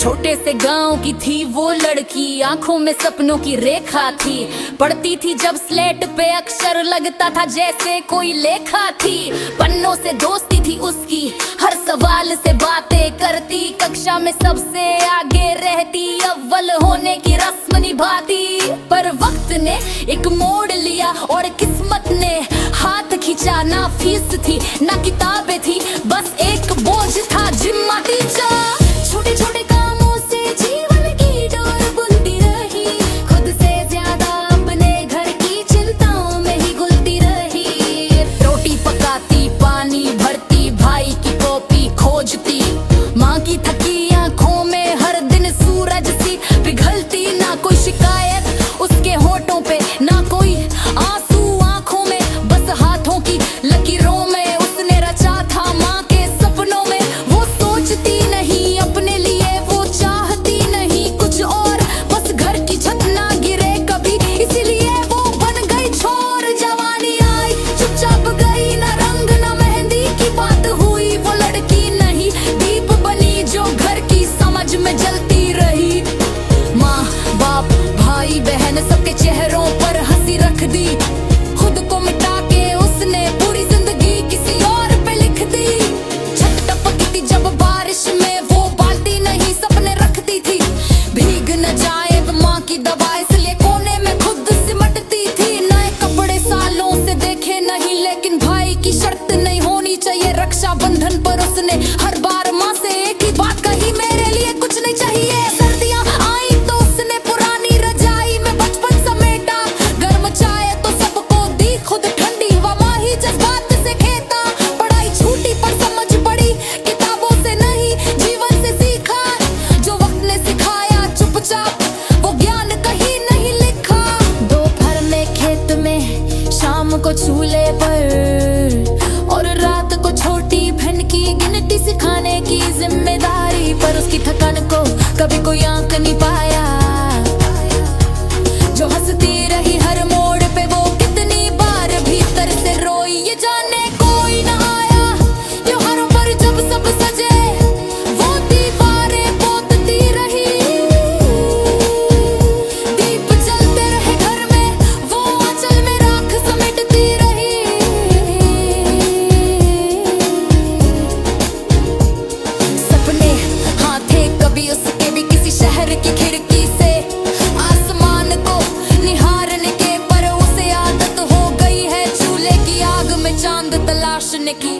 छोटे से गांव की थी वो लड़की, आंखों में सपनों की रेखा थी। पढ़ती थी जब स्लेट पे अक्षर, लगता था जैसे कोई लेखा थी। पन्नों से दोस्ती थी उसकी, हर सवाल से बातें करती। कक्षा में सबसे आगे रहती, अव्वल होने की रस्म निभाती। पर वक्त ने एक मोड़ लिया और किस्मत ने हाथ खींचा। ना फीस थी ना किताबें थी, बस एक बोझ था जिम्मा टीचर। छोटे छोटे कामों से जीवन की डोर बुनती रही, खुद से ज्यादा अपने घर की चिंताओं में ही घुलती रही। रोटी पकाती, पानी भरती, भाई की कॉपी खोजती। माँ की थकी आंखों में हर दिन सूरज सी पिघलती। ना कोई शिकायत उसके होठों पे, ना कोई आंसू आंखों में, बस हाथों की लकीरों में उसने रचा था माँ के सपनों में। वो सोचती नहीं अपने लिए, वो चाहती नहीं कुछ और, बस घर की छत ना गिरे कभी, इसीलिए वो बन गई छोर। जवानी आई चुपचाप गई, ना रंग ना मेहंदी की बात हुई। वो लड़की नहीं दीप बनी जो घर की समझ में जलती रही। माँ बाप भाई बहन सबके चेहरों पर हंसी रख दी, खुद को मिटा के उसने पूरी जिंदगी किसी और पे लिख दी। छत टपकती थी जब बारिश में, वो बाल्टी नहीं सपने रखती थी। भीग न जाए वो माँ की दवा, इसलिए कोने में खुद सिमटती थी। नए कपड़े सालों से देखे नहीं, लेकिन भाई की शर्त नहीं होनी चाहिए। रक्षाबंधन पर उसने हर बार माँ से एक ही बात कही, मेरे लिए कुछ नहीं चाहिए। सर्दियाँ आई तो उसने पुरानी रजाई में बचपन समेटा, गर्म चाय तो सबको दी, खुद ठंडी हवा माँ ही जज्बात से खेता। पढ़ाई छूटी पर समझ पड़ी, किताबों से नहीं जीवन से सीखा। जो वक्त ने सिखाया चुपचाप, वो ज्ञान कहीं नहीं लिखा। दोपहर में खेत में, शाम को चूल्हे पर, और रात को छोटी बहन की गिनती सिखाने की जिम्मेदारी। पर उसकी थकान को कभी कोई आंक नहीं पाया, जो हंसती रही हर मोड़ पे। वो कितनी बार भीतर से रोई, ये जाने कोई ना आया। त्योहारों पर जब सब सजे, वो दीवारें पोतती रही। दीप जलते रहे घर में, वो आंचल में राख समेटती रही। सपने हाँ थे कभी उसके भी, किसी शहर की खिड़की से आसमान को निहारने के, पर उसे आदत हो गई है चूल्हे की आग में चांद तलाशने की।